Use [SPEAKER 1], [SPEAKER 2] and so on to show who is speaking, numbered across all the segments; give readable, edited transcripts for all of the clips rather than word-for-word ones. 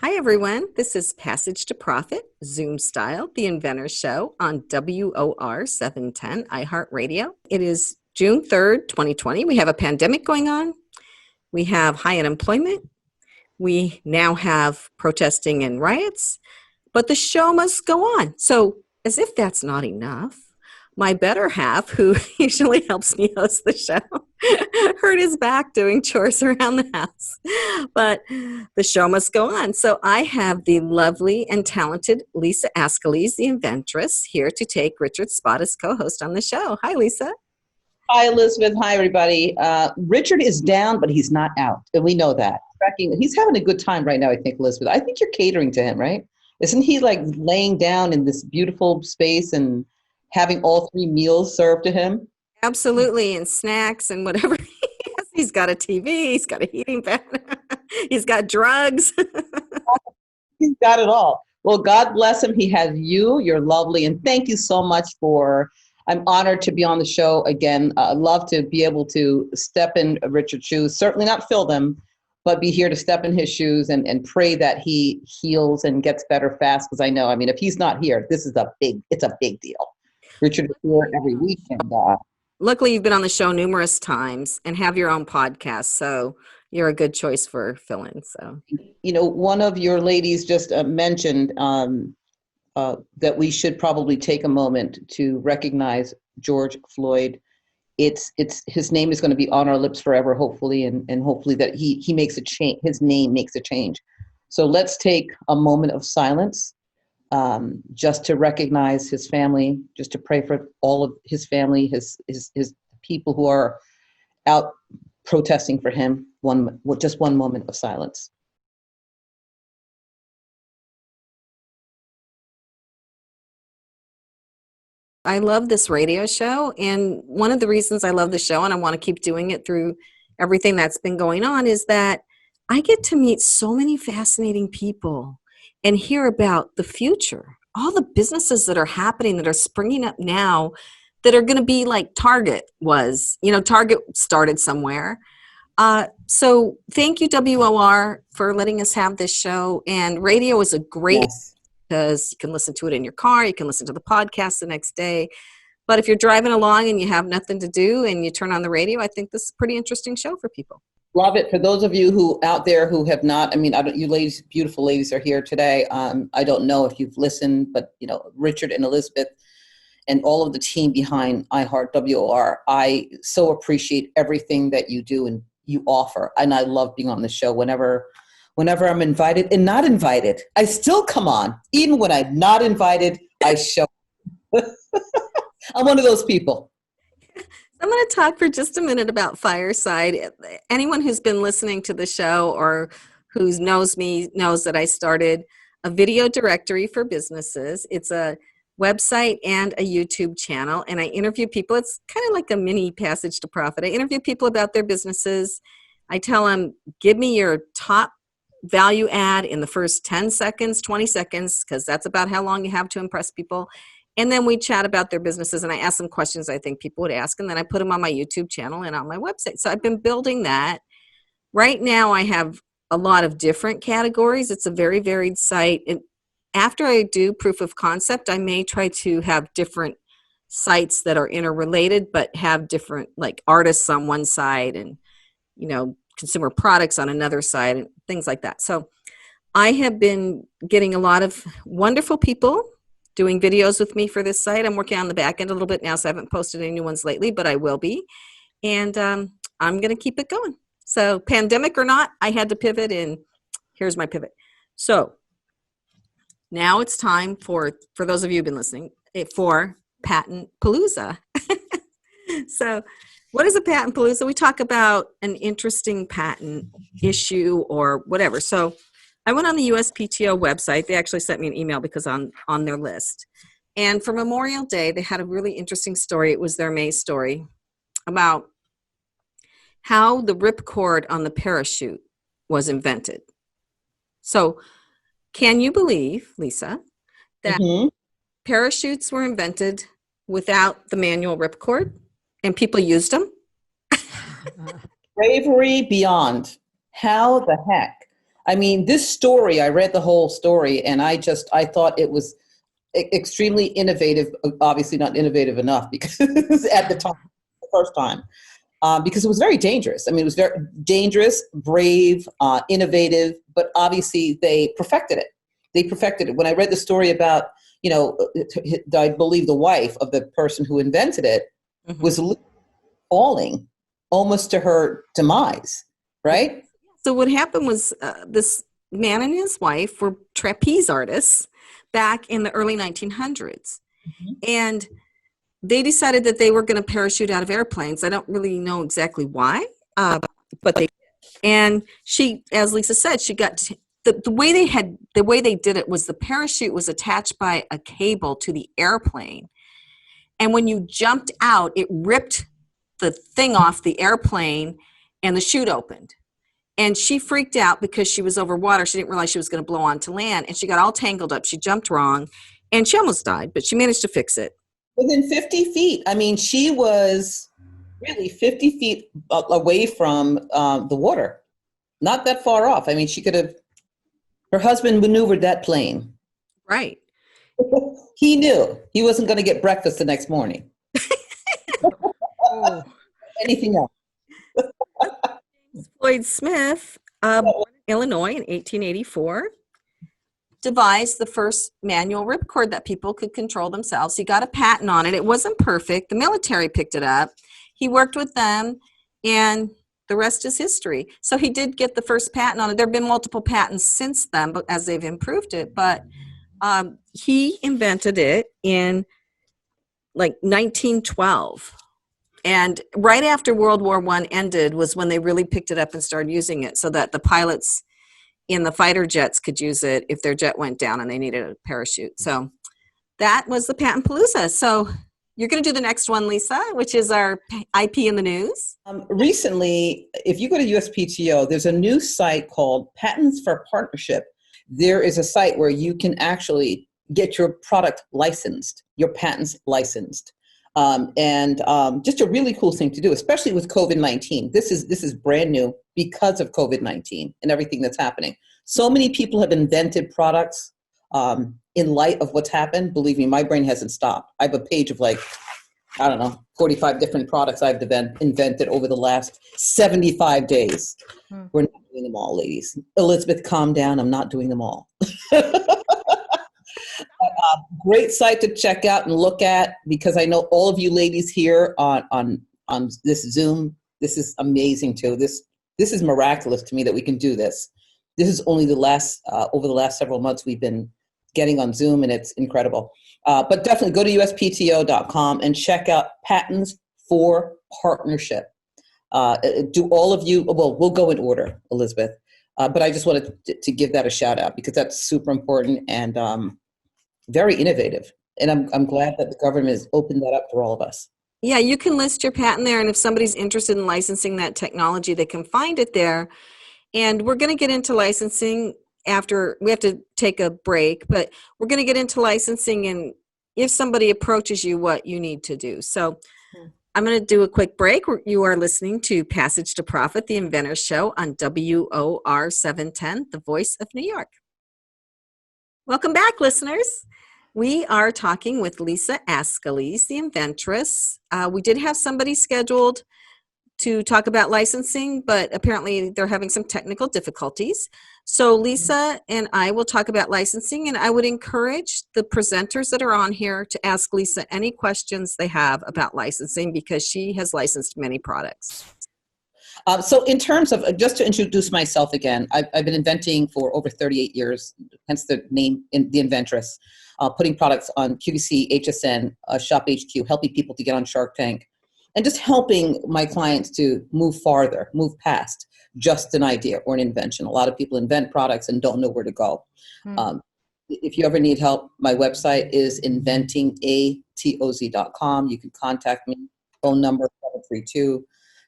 [SPEAKER 1] Hi, everyone. This is Passage to Profit, Zoom style, the Inventors Show on WOR 710 iHeartRadio. It is June 3rd, 2020. We have a pandemic going on. We have high unemployment. We now have protesting and riots, but the show must go on. So, as if that's not enough, my better half, who usually helps me host the show, hurt his back doing chores around the house. But the show must go on. So I have the lovely and talented Lisa ASCOLESE, the inventress, here to take Richard's spot as co-host on the show. Hi, Lisa.
[SPEAKER 2] Hi, Elizabeth. Hi, everybody. Richard is down, but he's not out, and we know that. He's having a good time right now, I think, Elizabeth. I think you're catering to him, right? Isn't he like laying down in this beautiful space and having all three meals served to him?
[SPEAKER 1] Absolutely, and snacks and whatever he has. He's got a TV, he's got a heating pad, he's got drugs.
[SPEAKER 2] He's got it all. Well, God bless him. He has you. You're lovely, and thank you so much I'm honored to be on the show again. I'd love to be able to step in Richard's shoes, certainly not fill them, but be here to step in his shoes and pray that he heals and gets better fast. Because I know, if he's not here, it's a big deal. Richard is here every week. And,
[SPEAKER 1] luckily, you've been on the show numerous times and have your own podcast, so you're a good choice for fill-in. So,
[SPEAKER 2] one of your ladies just mentioned that we should probably take a moment to recognize George Floyd. His name is going to be on our lips forever, hopefully, and hopefully that he makes a change. His name makes a change. So let's take a moment of silence. Just to recognize his family, just to pray for all of his family, his people who are out protesting for him. Just one moment of silence.
[SPEAKER 1] I love this radio show, and one of the reasons I love the show, and I want to keep doing it through everything that's been going on, is that I get to meet so many fascinating people and hear about the future, all the businesses that are happening, that are springing up now, that are going to be like Target was. Target started somewhere. So thank you, WOR, for letting us have this show. And radio is a great,
[SPEAKER 2] yes,
[SPEAKER 1] because you can listen to it in your car, you can listen to the podcast the next day. But if you're driving along and you have nothing to do and you turn on the radio, I think this is a pretty interesting show for people.
[SPEAKER 2] Love it. For those of you who out there who have not, you ladies, beautiful ladies are here today. I don't know if you've listened, but Richard and Elizabeth and all of the team behind iHeart WOR, I so appreciate everything that you do and you offer. And I love being on the show whenever I'm invited and not invited. I still come on. Even when I'm not invited, I show. I'm one of those people.
[SPEAKER 1] I'm going to talk for just a minute about Fireside. Anyone who's been listening to the show or who knows me knows that I started a video directory for businesses. It's a website and a YouTube channel, and I interview people. It's kind of like a mini Passage to Profit. I interview people about their businesses. I tell them, give me your top value add in the first 10 seconds, 20 seconds, because that's about how long you have to impress people. And then we chat about their businesses, and I ask them questions I think people would ask, and then I put them on my YouTube channel and on my website. So I've been building that. Right now I have a lot of different categories. It's a very varied site. And after I do proof of concept, I may try to have different sites that are interrelated, but have different, like, artists on one side and, consumer products on another side and things like that. So I have been getting a lot of wonderful people doing videos with me for this site. I'm working on the back end a little bit now, so I haven't posted any new ones lately, but I will be. And I'm going to keep it going. So pandemic or not, I had to pivot, and here's my pivot. So now it's time for those of you who've been listening, for Patent Palooza. So what is a patent palooza? We talk about an interesting patent issue or whatever. So I went on the USPTO website. They actually sent me an email because I'm on their list. And for Memorial Day, they had a really interesting story. It was their May story about how the ripcord on the parachute was invented. So can you believe, Lisa, that parachutes were invented without the manual ripcord and people used them?
[SPEAKER 2] Bravery beyond. How the heck? I mean, this story, I read the whole story, and I thought it was extremely innovative, obviously not innovative enough because at the time, the first time, because it was very dangerous. I mean, it was very dangerous, brave, innovative, but obviously they perfected it. They perfected it. When I read the story about, I believe the wife of the person who invented it was falling almost to her demise, right?
[SPEAKER 1] So what happened was this man and his wife were trapeze artists back in the early 1900s. And they decided that they were going to parachute out of airplanes. I don't really know exactly why, but they, and she, as Lisa said, she got the way they did it was the parachute was attached by a cable to the airplane. And when you jumped out, it ripped the thing off the airplane and the chute opened. And she freaked out because she was over water. She didn't realize she was going to blow onto land, and she got all tangled up. She jumped wrong, and she almost died, but she managed to fix it.
[SPEAKER 2] Within 50 feet. I mean, she was really 50 feet away from the water. Not that far off. I mean, her husband maneuvered that plane.
[SPEAKER 1] Right.
[SPEAKER 2] He knew he wasn't going to get breakfast the next morning. Anything else?
[SPEAKER 1] Floyd Smith, born in Illinois in 1884, devised the first manual ripcord that people could control themselves. He got a patent on it. It wasn't perfect. The military picked it up. He worked with them, and the rest is history. So he did get the first patent on it. There have been multiple patents since then, but as they've improved it. But he invented it in like 1912. And right after World War I ended was when they really picked it up and started using it so that the pilots in the fighter jets could use it if their jet went down and they needed a parachute. So that was the Patent Palooza. So you're going to do the next one, Lisa, which is our IP in the news.
[SPEAKER 2] Recently, if you go to USPTO, there's a new site called Patents for Partnership. There is a site where you can actually get your product licensed, your patents licensed. Just a really cool thing to do, especially with COVID-19. This is brand new because of COVID-19 and everything that's happening. So many people have invented products in light of what's happened. Believe me, my brain hasn't stopped. I have a page of 45 different products I've invented over the last 75 days. We're not doing them all, ladies. Elizabeth, calm down. I'm not doing them all. Great site to check out and look at, because I know all of you ladies here on this Zoom. This is amazing too. This is miraculous to me that we can do this. This is only over the last several months we've been getting on Zoom, and it's incredible. But definitely go to uspto.com and check out Patents for Partnership. Do all of you, well, we'll go in order, Elizabeth. But I just wanted to give that a shout out because that's super important and very innovative. And I'm glad that the government has opened that up for all of us.
[SPEAKER 1] Yeah, you can list your patent there, and if somebody's interested in licensing that technology, they can find it there. And we're going to get into licensing after we have to take a break, but we're going to get into licensing and if somebody approaches you, what you need to do. So I'm going to do a quick break. You are listening to Passage to Profit, the Inventors Show on WOR 710, the voice of New York. Welcome back, listeners. We are talking with Lisa ASCOLESE, the inventress. We did have somebody scheduled to talk about licensing, but apparently they're having some technical difficulties. So Lisa and I will talk about licensing, and I would encourage the presenters that are on here to ask Lisa any questions they have about licensing because she has licensed many products.
[SPEAKER 2] So in terms of, just to introduce myself again, I've been inventing for over 38 years, hence the name, the Inventress, putting products on QVC, HSN, Shop HQ, helping people to get on Shark Tank, and just helping my clients to move farther, move past just an idea or an invention. A lot of people invent products and don't know where to go. If you ever need help, my website is inventingatoz.com. You can contact me, phone number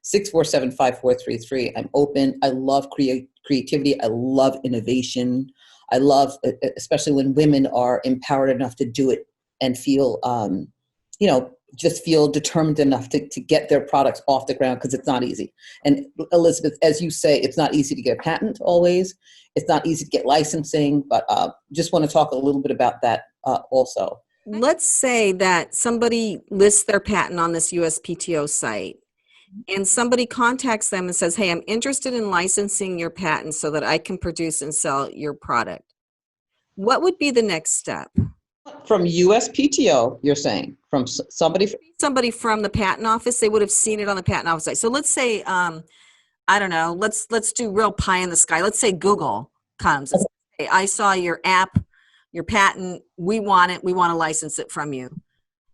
[SPEAKER 2] 732-647-5433. I'm open. I love creativity. I love innovation. I love, especially when women are empowered enough to do it and feel, just feel determined enough to get their products off the ground, because it's not easy. And Elizabeth, as you say, it's not easy to get a patent always. It's not easy to get licensing, but just want to talk a little bit about that also.
[SPEAKER 1] Let's say that somebody lists their patent on this USPTO site, and somebody contacts them and says, hey, I'm interested in licensing your patent so that I can produce and sell your product. What would be the next step?
[SPEAKER 2] From USPTO, you're saying? From somebody
[SPEAKER 1] from the patent office, they would have seen it on the patent office site. So let's say, I don't know, let's do real pie in the sky. Let's say Google comes and says, hey, I saw your app, your patent, we want it, we want to license it from you.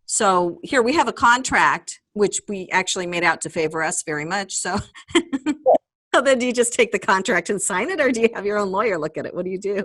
[SPEAKER 1] So here we have a contract, which we actually made out to favor us very much. So, so then do you just take the contract and sign it, or do you have your own lawyer look at it? What do you do?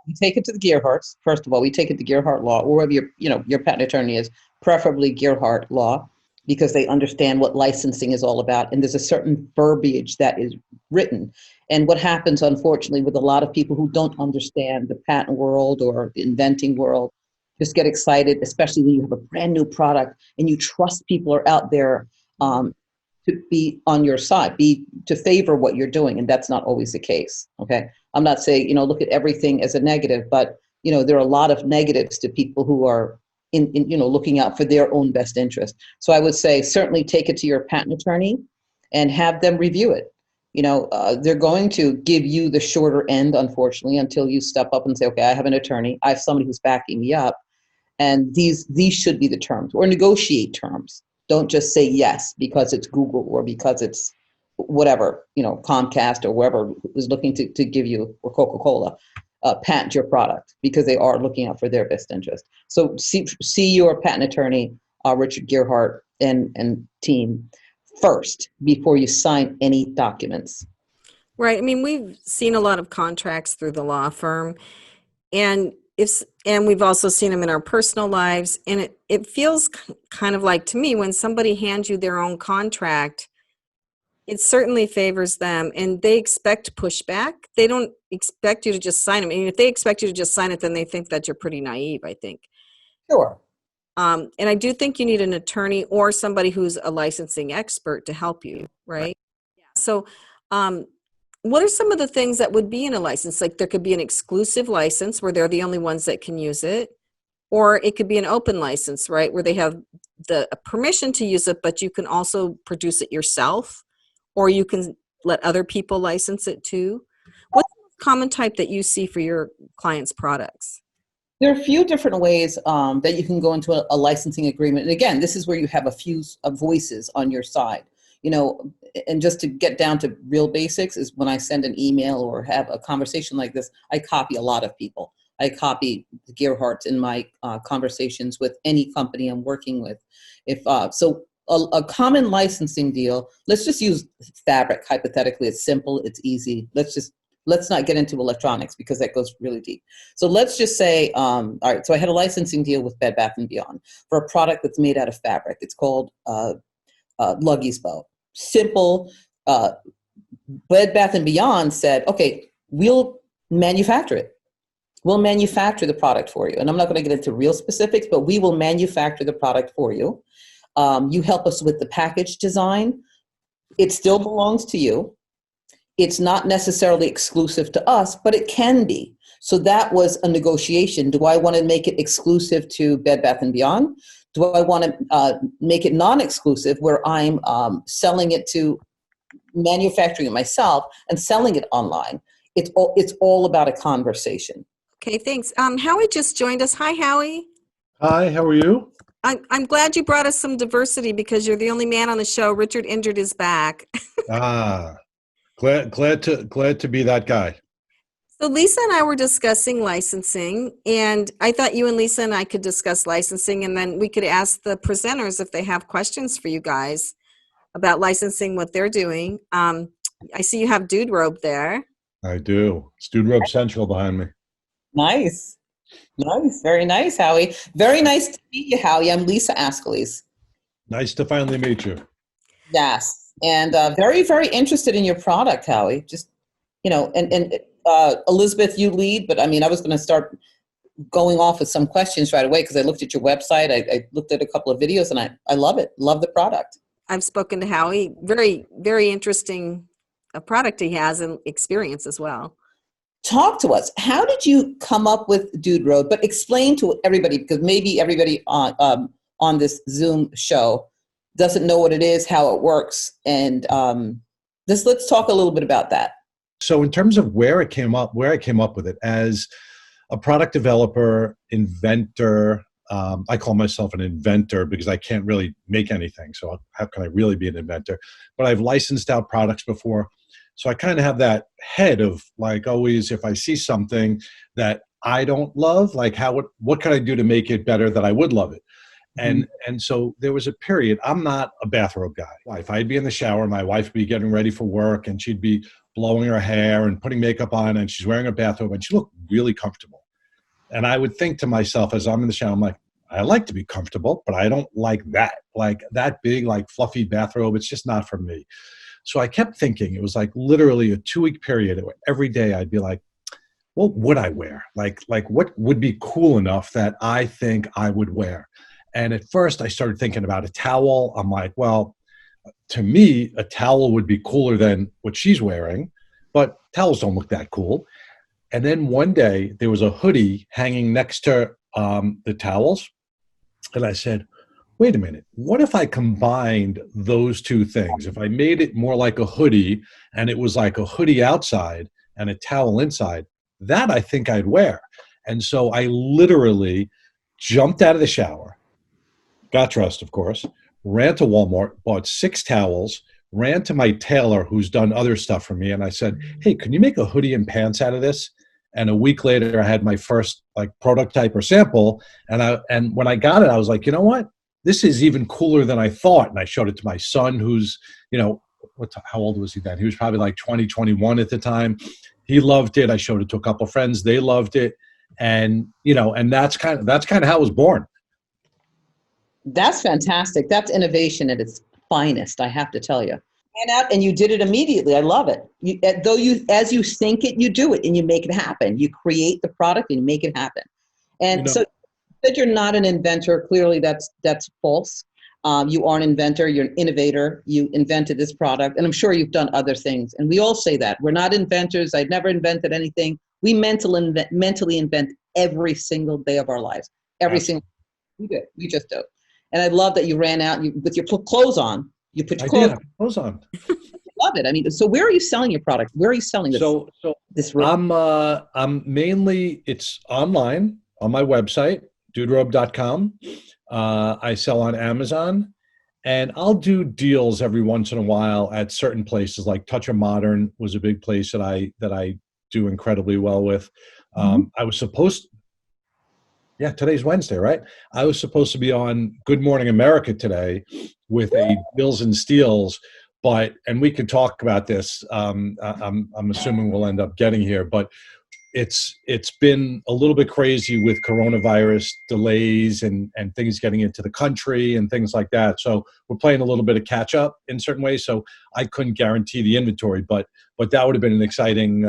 [SPEAKER 2] We take it to the Gearharts. First of all, we take it to Gearhart Law, or wherever your patent attorney is, preferably Gearhart Law, because they understand what licensing is all about. And there's a certain verbiage that is written. And what happens, unfortunately, with a lot of people who don't understand the patent world or the inventing world, just get excited, especially when you have a brand new product and you trust people are out there to be on your side, to favor what you're doing. And that's not always the case. Okay. I'm not saying, look at everything as a negative, but, there are a lot of negatives to people who are in looking out for their own best interest. So I would say certainly take it to your patent attorney and have them review it. They're going to give you the shorter end, unfortunately, until you step up and say, okay, I have an attorney. I have somebody who's backing me up. And these should be the terms, or negotiate terms. Don't just say yes because it's Google or because it's whatever, Comcast or whoever is looking to give you, or Coca-Cola, patent your product, because they are looking out for their best interest. So see your patent attorney, Richard Gearhart and team first before you sign any documents.
[SPEAKER 1] Right. I mean, we've seen a lot of contracts through the law firm, and we've also seen them in our personal lives. And it feels kind of like, to me, when somebody hands you their own contract, it certainly favors them, and they expect pushback. They don't expect you to just sign them. I mean, if they expect you to just sign it, then they think that you're pretty naive, I think.
[SPEAKER 2] Sure.
[SPEAKER 1] And I do think you need an attorney or somebody who's a licensing expert to help you, right? Yeah. So what are some of the things that would be in a license? Like, there could be an exclusive license where they're the only ones that can use it, or it could be an open license, right, where they have the permission to use it, but you can also produce it yourself, or you can let other people license it too. What's the most common type that you see for your clients' products?
[SPEAKER 2] There are a few different ways that you can go into a licensing agreement. And again, this is where you have a few voices on your side. And just to get down to real basics is when I send an email or have a conversation like this, I copy a lot of people. I copy the Gearharts in my conversations with any company I'm working with. A common licensing deal, let's just use fabric. Hypothetically, it's simple, it's easy. Let's not get into electronics because that goes really deep. So let's just say, all right, so I had a licensing deal with Bed Bath & Beyond for a product that's made out of fabric. It's called Luggies Bow. Simple. Bed Bath & Beyond said, okay, we'll manufacture it. We'll manufacture the product for you. And I'm not going to get into real specifics, but we will manufacture the product for you. You help us with the package design. It still belongs to you. It's not necessarily exclusive to us, but it can be. So that was a negotiation. Do I want to make it exclusive to Bed Bath & Beyond? Do I want to make it non-exclusive where I'm selling it to manufacturing it myself and selling it online? It's all about a conversation.
[SPEAKER 1] Okay, thanks. Howie just joined us. Hi, Howie.
[SPEAKER 3] Hi, how are you?
[SPEAKER 1] I'm glad you brought us some diversity because you're the only man on the show. Richard injured his back.
[SPEAKER 3] Glad to be that guy.
[SPEAKER 1] So Lisa and I were discussing licensing, and I thought you and Lisa and I could discuss licensing, and then we could ask the presenters if they have questions for you guys about licensing, what they're doing. I see you have Dude Robe there.
[SPEAKER 3] I do. It's Dude Robe Central behind me.
[SPEAKER 2] Nice. Very nice, Howie. Very nice to meet you, Howie. I'm Lisa ASCOLESE.
[SPEAKER 3] Nice to finally meet you.
[SPEAKER 2] Yes. And very, very interested in your product, Howie. Just, and Elizabeth, you lead, but I mean, I was going to start going off with some questions right away because I looked at your website. I looked at a couple of videos and I love it. Love the product.
[SPEAKER 1] I've spoken to Howie. Very, very interesting product he has and experience as well.
[SPEAKER 2] Talk to us. How did you come up with Dude Robe? But explain to everybody, because maybe everybody on this Zoom show doesn't know what it is, how it works, and let's talk a little bit about that.
[SPEAKER 3] So in terms of where I came up with it as a product developer, inventor, I call myself an inventor because I can't really make anything. So how can I really be an inventor? But I've licensed out products before. So I kind of have that head of like always, if I see something that I don't love, like what can I do to make it better that I would love it? And so there was a period, I'm not a bathrobe guy. If I'd be in the shower, my wife would be getting ready for work and she'd be blowing her hair and putting makeup on and she's wearing a bathrobe and she looked really comfortable. And I would think to myself as I'm in the shower, I'm like, I like to be comfortable, but I don't like that big, like fluffy bathrobe. It's just not for me. So I kept thinking, it was like literally a 2-week period where every day I'd be like, what would I wear? Like what would be cool enough that I think I would wear? And at first I started thinking about a towel. I'm like, well, to me, a towel would be cooler than what she's wearing, but towels don't look that cool. And then one day there was a hoodie hanging next to the towels. And I said, wait a minute, what if I combined those two things? If I made it more like a hoodie and it was like a hoodie outside and a towel inside, that I think I'd wear. And so I literally jumped out of the shower, got dressed, of course, ran to Walmart, bought 6 towels, ran to my tailor who's done other stuff for me. And I said, hey, can you make a hoodie and pants out of this? And a week later, I had my first like prototype or sample. And when I got it, I was like, you know what? This is even cooler than I thought. And I showed it to my son who's, how old was he then? He was probably like 20, 21 at the time. He loved it. I showed it to a couple of friends. They loved it. And, and that's kind of how it was born.
[SPEAKER 2] That's fantastic. That's innovation at its finest, I have to tell you. And you did it immediately. I love it. As you think it, you do it and you make it happen. You create the product and you make it happen. And so that you're not an inventor, clearly that's false. You are an inventor, you're an innovator, you invented this product, and I'm sure you've done other things. And we all say that. We're not inventors. I've never invented anything. We mentally invent every single day of our lives. Every single we do. We just do. And I love that you ran out with your clothes on. You put your
[SPEAKER 3] clothes on.
[SPEAKER 2] I love it. I mean, so where are you selling your product? Where are you selling this? This
[SPEAKER 3] I'm mainly, it's online on my website, duderobe.com. I sell on Amazon, and I'll do deals every once in a while at certain places. Like Touch of Modern was a big place that I do incredibly well with. I was supposed. Yeah, today's Wednesday, right? I was supposed to be on Good Morning America today with a Deals and Steals, and we could talk about this. I'm assuming we'll end up getting here, but it's been a little bit crazy with coronavirus delays and things getting into the country and things like that. So we're playing a little bit of catch up in certain ways. So I couldn't guarantee the inventory, but that would have been an exciting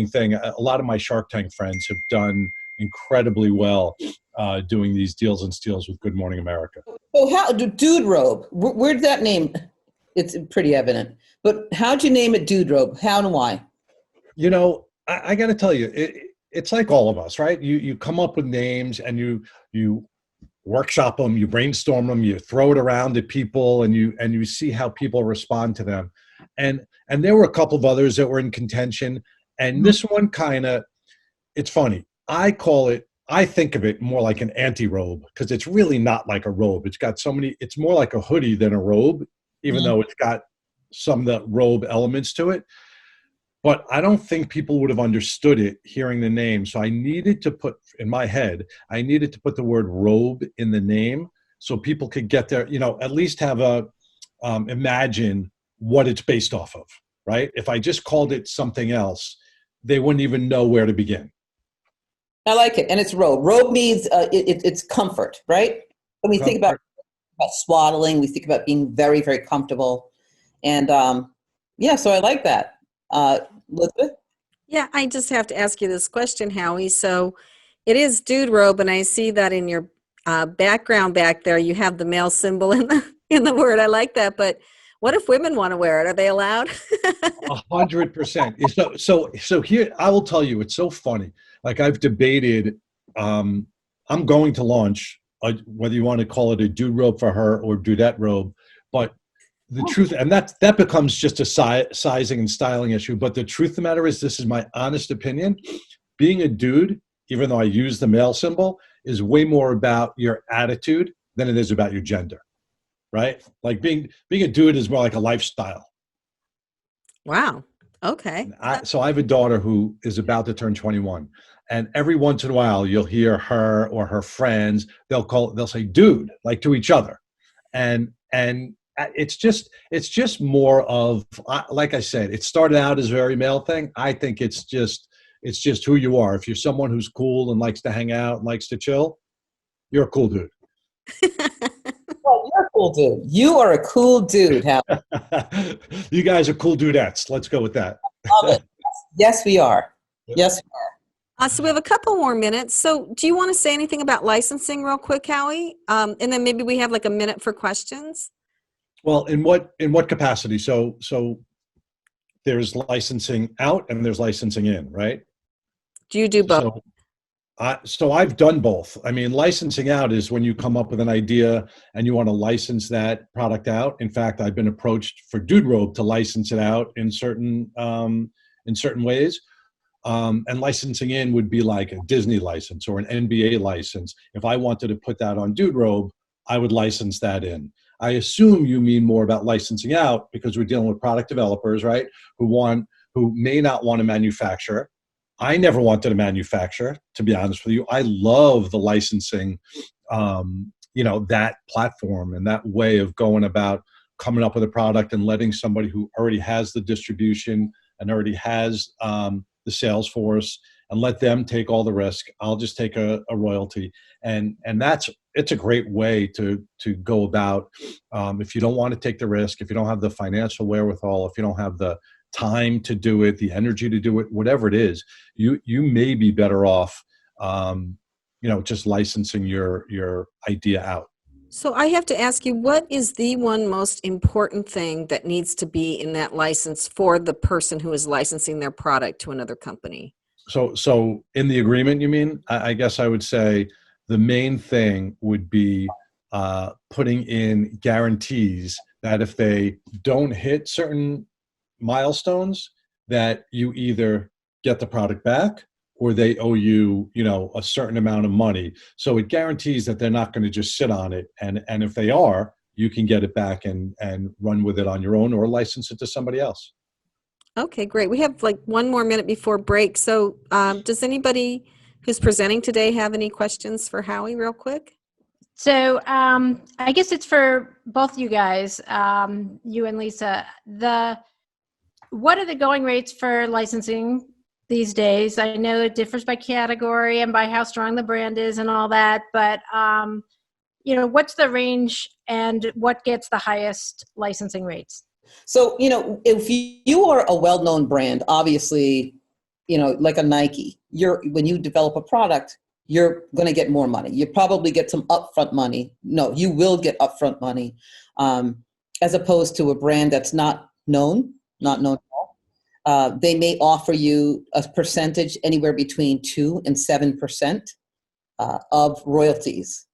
[SPEAKER 3] thing. A lot of my Shark Tank friends have done incredibly well doing these Deals and Steals with Good Morning America.
[SPEAKER 2] So how, Dude Robe, where'd that name? It's pretty evident, but how'd you name it Dude Robe? How and why?
[SPEAKER 3] I got to tell you, it's like all of us, right? You come up with names and you workshop them, you brainstorm them, you throw it around at people, and you see how people respond to them. And there were a couple of others that were in contention, and this one it's funny. I think of it more like an anti-robe because it's really not like a robe. It's more like a hoodie than a robe, even though it's got some of the robe elements to it. But I don't think people would have understood it hearing the name. So I needed to put the word robe in the name so people could get there, at least have imagine what it's based off of, right? If I just called it something else, they wouldn't even know where to begin.
[SPEAKER 2] I like it. And it's robe. Robe means it's comfort, right? When we think about swaddling, we think about being very, very comfortable. And so I like that. Elizabeth?
[SPEAKER 1] Yeah, I just have to ask you this question, Howie. So It is dude robe, and I see that in your background back there. You have the male symbol in the word. I like that. But what if women want to wear it? Are they allowed?
[SPEAKER 3] 100%. So here, I will tell you, it's so funny. Like I've debated, I'm going to launch, whether you want to call it a dude robe for her or dudette robe, but the truth, and that becomes just a sizing and styling issue. But the truth of the matter is, this is my honest opinion. Being a dude, even though I use the male symbol, is way more about your attitude than it is about your gender, right? Like being a dude is more like a lifestyle.
[SPEAKER 1] Wow. Okay.
[SPEAKER 3] So I have a daughter who is about to turn 21, and every once in a while you'll hear her or her friends, they'll say dude, like to each other. And it's just more of, like I said, it started out as a very male thing. I think it's just who you are. If you're someone who's cool and likes to hang out and likes to chill, you're a cool dude.
[SPEAKER 2] Well, you're a cool dude. You are a cool dude, Howie.
[SPEAKER 3] You guys are cool dudettes. Let's go with that.
[SPEAKER 2] Love it. Yes, we are. Yes, we are.
[SPEAKER 1] So we have a couple more minutes. So do you want to say anything about licensing real quick, Howie? And then maybe we have like a minute for questions.
[SPEAKER 3] Well, in what capacity? So there's licensing out and there's licensing in, right?
[SPEAKER 1] Do you do both?
[SPEAKER 3] So I've done both. I mean, licensing out is when you come up with an idea and you want to license that product out. In fact, I've been approached for Dude Robe to license it out in certain ways. And licensing in would be like a Disney license or an NBA license. If I wanted to put that on Dude Robe, I would license that in. I assume you mean more about licensing out because we're dealing with product developers, right? Who may not want to manufacture. I never wanted to manufacture, to be honest with you. I love the licensing, that platform and that way of going about coming up with a product and letting somebody who already has the distribution and already has the sales force and let them take all the risk. I'll just take a royalty. And it's a great way to go about, if you don't want to take the risk, if you don't have the financial wherewithal, if you don't have the time to do it, the energy to do it, whatever it is, you may be better off, just licensing your idea out.
[SPEAKER 1] So I have to ask you, what is the one most important thing that needs to be in that license for the person who is licensing their product to another company?
[SPEAKER 3] So in the agreement, you mean? I guess I would say the main thing would be putting in guarantees that if they don't hit certain milestones, that you either get the product back or they owe you, a certain amount of money. So it guarantees that they're not going to just sit on it. And if they are, you can get it back and run with it on your own or license it to somebody else.
[SPEAKER 1] Okay, great. We have like one more minute before break. So does anybody who's presenting today have any questions for Howie real quick?
[SPEAKER 4] So I guess it's for both you guys, you and Lisa. What are the going rates for licensing these days? I know it differs by category and by how strong the brand is and all that, but what's the range and what gets the highest licensing rates?
[SPEAKER 2] So, if you are a well-known brand, obviously, like a Nike, when you develop a product, you're going to get more money. You probably get some upfront money. No, you will get upfront money, as opposed to a brand that's not known at all. They may offer you a percentage anywhere between 2 and 7% of royalties.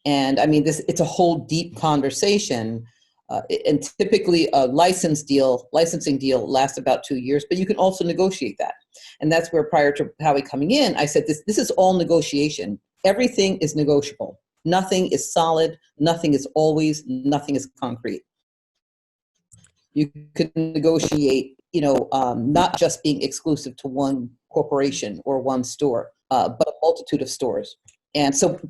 [SPEAKER 2] And I mean, it's a whole deep conversation. And typically a licensing deal lasts about 2 years, but you can also negotiate that. And that's where, prior to Howie coming in, I said, this is all negotiation. Everything is negotiable. Nothing is solid. Nothing is concrete. You could negotiate, not just being exclusive to one corporation or one store, but a multitude of stores. And so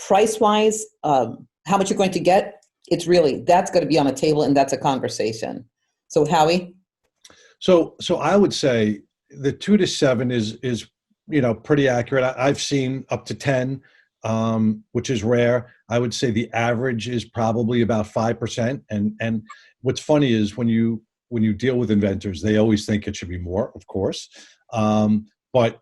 [SPEAKER 2] price-wise, how much you're going to get, that's going to be on a table, and that's a conversation. So Howie?
[SPEAKER 3] So I would say the 2 to 7 is pretty accurate. I've seen up to 10, which is rare. I would say the average is probably about 5%. And what's funny is when you deal with inventors, they always think it should be more, of course. But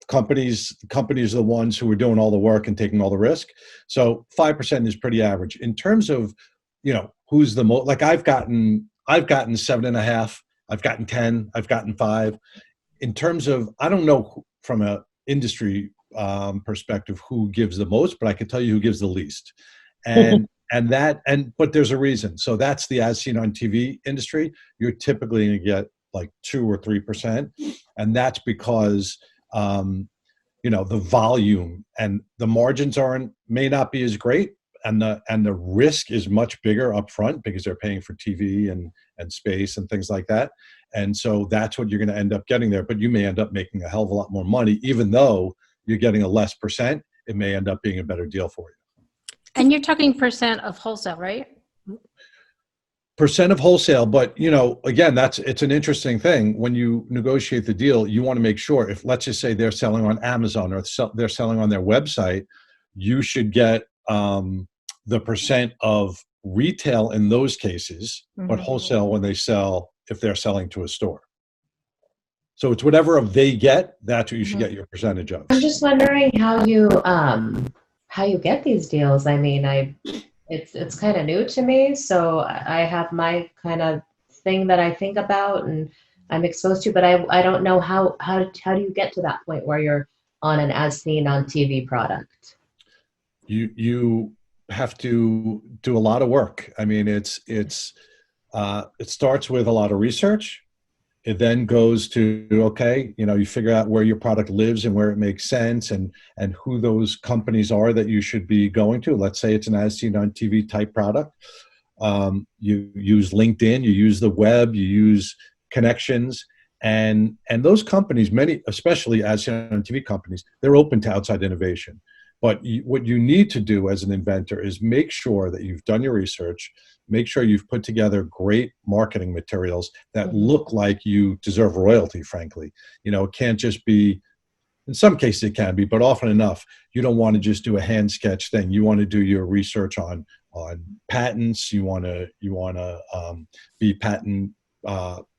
[SPEAKER 3] companies are the ones who are doing all the work and taking all the risk. So 5% is pretty average. In terms of, who's the most, like I've gotten 7.5, I've gotten 10, I've gotten 5. In terms of, I don't know from a industry perspective who gives the most, but I can tell you who gives the least. And but there's a reason. So that's the as seen on TV industry. You're typically going to get like 2 or 3%, and that's because the volume and the margins may not be as great, and the risk is much bigger up front because they're paying for TV and space and things like that. And so that's what you're going to end up getting there. But you may end up making a hell of a lot more money, even though you're getting a less percent. It may end up being a better deal for you.
[SPEAKER 4] And you're talking percent of wholesale, right?
[SPEAKER 3] Percent of wholesale, but again, it's an interesting thing. When you negotiate the deal, you want to make sure, if let's just say they're selling on Amazon or they're selling on their website, you should get the percent of retail in those cases, but wholesale when if they're selling to a store. So it's whatever they get, that's what you should get your percentage of.
[SPEAKER 5] I'm just wondering how you get these deals. I mean, it's kind of new to me, so I have my kind of thing that I think about and I'm exposed to, but I don't know how do you get to that point where you're on an as seen on TV product?
[SPEAKER 3] You have to do a lot of work. I mean, it starts with a lot of research. It then goes to, you figure out where your product lives and where it makes sense and who those companies are that you should be going to. Let's say it's an as seen on TV type product. You use LinkedIn, you use the web, you use connections, and those companies, many, especially as seen on TV companies, they're open to outside innovation. But what you need to do as an inventor is make sure that you've done your research, make sure you've put together great marketing materials that look like you deserve royalty, frankly. It can't just be, in some cases it can be, but often enough, you don't want to just do a hand sketch thing. You want to do your research on patents. You want to be patent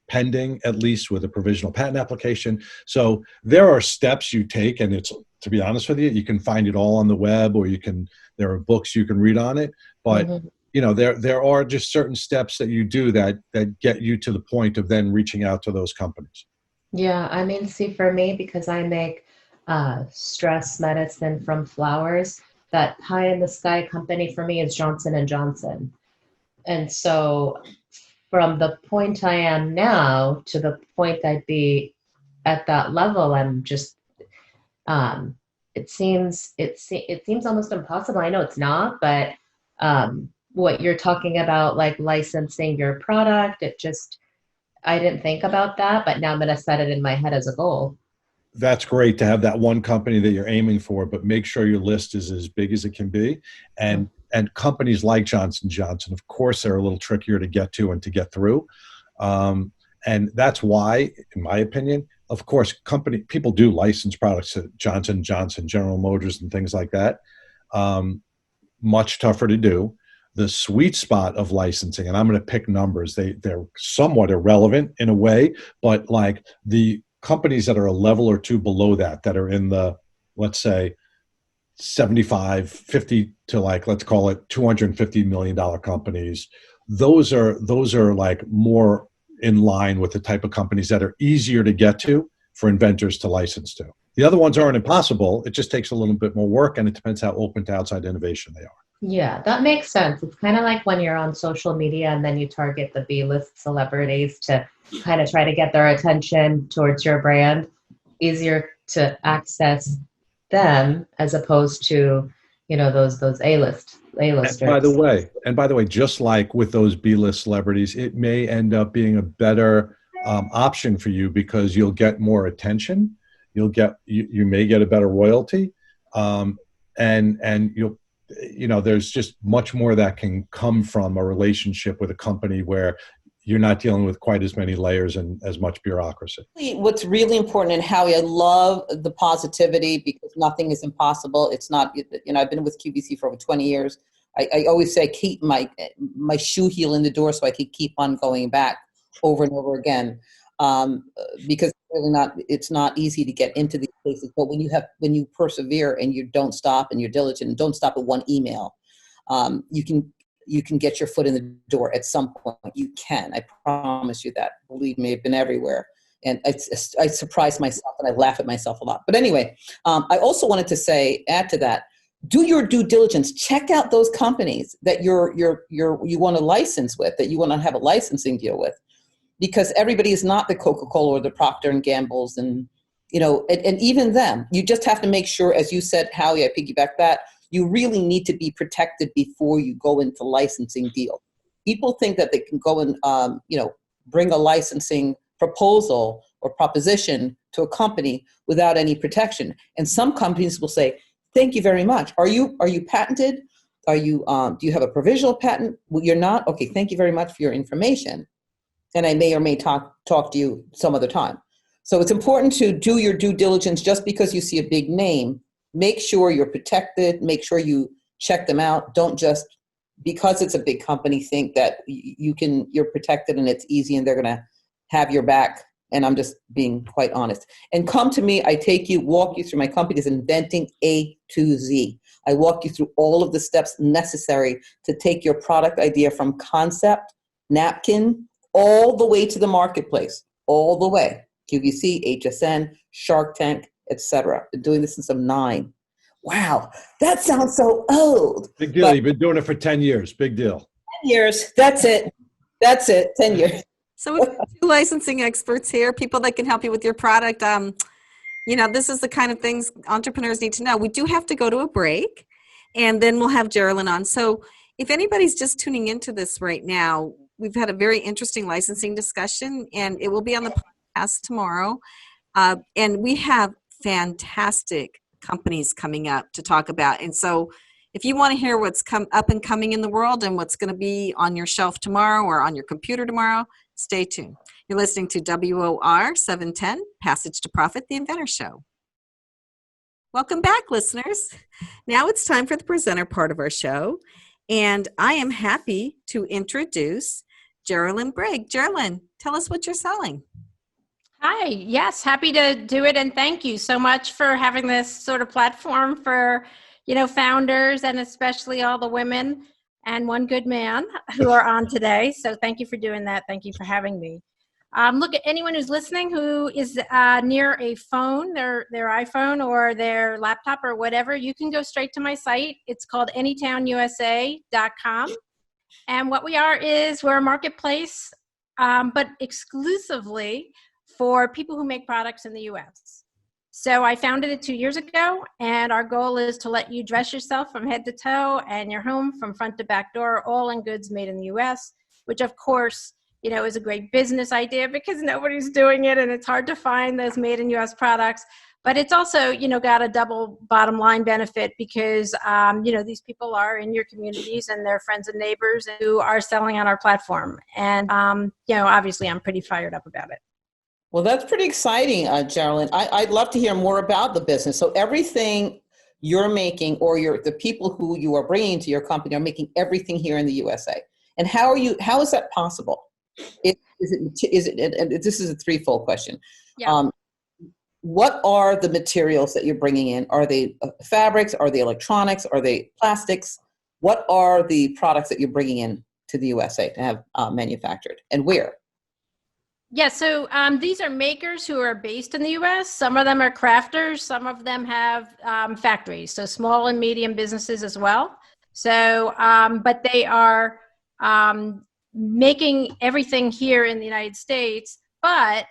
[SPEAKER 3] pending, at least with a provisional patent application. So there are steps you take, and to be honest with you, you can find it all on the web, or there are books you can read on it. But there are just certain steps that you do that get you to the point of then reaching out to those companies.
[SPEAKER 5] Yeah, I mean, see, for me, because I make stress medicine from flowers, that pie in the sky company for me is Johnson & Johnson. And so from the point I am now to the point I'd be at that level, I'm just, it seems almost impossible. I know it's not, but what you're talking about, like licensing your product, I didn't think about that, but now I'm going to set it in my head as a goal.
[SPEAKER 3] That's great to have that one company that you're aiming for, but make sure your list is as big as it can be. And companies like Johnson & Johnson, of course, they're a little trickier to get to and to get through. And that's why, in my opinion, of course, people do license products to Johnson & Johnson, General Motors, and things like that. Much tougher to do. The sweet spot of licensing, and I'm going to pick numbers, they're somewhat irrelevant in a way, but like the companies that are a level or two below that are in the, let's say, 75, 50 to like, let's call it $250 million companies. Those are like more in line with the type of companies that are easier to get to for inventors to license to. The other ones aren't impossible. It just takes a little bit more work, and it depends how open to outside innovation they are.
[SPEAKER 5] Yeah, that makes sense. It's kind of like when you're on social media and then you target the B-list celebrities to kind of try to get their attention towards your brand. Easier to access them as opposed to, those A-listers.
[SPEAKER 3] And by the way, just like with those B-list celebrities, it may end up being a better option for you because you'll get more attention. You may get a better royalty, and you'll. There's just much more that can come from a relationship with a company where you're not dealing with quite as many layers and as much bureaucracy.
[SPEAKER 2] What's really important, and Howie, I love the positivity because nothing is impossible. It's not, I've been with QVC for over 20 years. I always say keep my shoe heel in the door so I can keep on going back over and over again. because it's not easy to get into these places. But when you persevere and you don't stop and you're diligent and don't stop at one email, you can get your foot in the door at some point. You can. I promise you that. Believe me, I've been everywhere. And I surprise myself and I laugh at myself a lot. But anyway, I also wanted to add to that, do your due diligence. Check out those companies that you want to license with, that you want to have a licensing deal with, because everybody is not the Coca-Cola or the Procter and Gamble's, and and even them. You just have to make sure, as you said, Howie, I piggyback that, you really need to be protected before you go into licensing deal. People think that they can go and bring a licensing proposal or proposition to a company without any protection. And some companies will say, "Thank you very much. Are you patented? Do you have a provisional patent? Well, you're not? Okay, thank you very much for your information. And I may or may talk to you some other time." So it's important to do your due diligence. Just because you see a big name, make sure you're protected, make sure you check them out. Don't just, because it's a big company, think that you're protected and it's easy and they're going to have your back. And I'm just being quite honest. And come to me, walk you through. My company is Inventing A to Z. I walk you through all of the steps necessary to take your product idea from concept, napkin, all the way to the marketplace, all the way. QVC, HSN, Shark Tank, etc. Been doing this since I'm 9. Wow, that sounds so old.
[SPEAKER 3] Big deal. You've been doing it for 10 years. Big deal.
[SPEAKER 2] 10 years. That's it. 10 years.
[SPEAKER 1] So we've got 2 licensing experts here, people that can help you with your product. This is the kind of things entrepreneurs need to know. We do have to go to a break, and then we'll have Geraldine on. So if anybody's just tuning into this right now, we've had a very interesting licensing discussion, and it will be on the podcast tomorrow. And we have fantastic companies coming up to talk about. And so if you want to hear what's up and coming in the world and what's going to be on your shelf tomorrow or on your computer tomorrow, stay tuned. You're listening to WOR 710, Passage to Profit, the Inventor Show. Welcome back, listeners. Now it's time for the presenter part of our show. And I am happy to introduce Geraldine Brigg. Geraldine, tell us what you're selling.
[SPEAKER 4] Hi. Yes, happy to do it. And thank you so much for having this sort of platform for, founders and especially all the women and one good man who are on today. So thank you for doing that. Thank you for having me. Look, at anyone who's listening who is near a phone, their iPhone or their laptop or whatever, you can go straight to my site. It's called anytownusa.com. And what we are is we're a marketplace, but exclusively for people who make products in the U.S. So I founded it 2 years ago, and our goal is to let you dress yourself from head to toe and your home from front to back door, all in goods made in the U.S., which of course, is a great business idea because nobody's doing it and it's hard to find those made in U.S. products. But it's also, got a double bottom line benefit because, these people are in your communities and they're friends and neighbors who are selling on our platform. And, obviously I'm pretty fired up about it.
[SPEAKER 2] Well, that's pretty exciting, Geraldine. I'd love to hear more about the business. So everything you're making, or the people who you are bringing to your company are making everything here in the USA. And how is that possible? Is it, and this is a threefold question.
[SPEAKER 4] Yeah.
[SPEAKER 2] What are the materials that you're bringing in? Are they fabrics? Are they electronics? Are they plastics? What are the products that you're bringing in to the USA to have manufactured, and where?
[SPEAKER 4] Yeah, so these are makers who are based in the U.S. Some of them are crafters. Some of them have factories, so small and medium businesses as well. So, but they are making everything here in the United States, but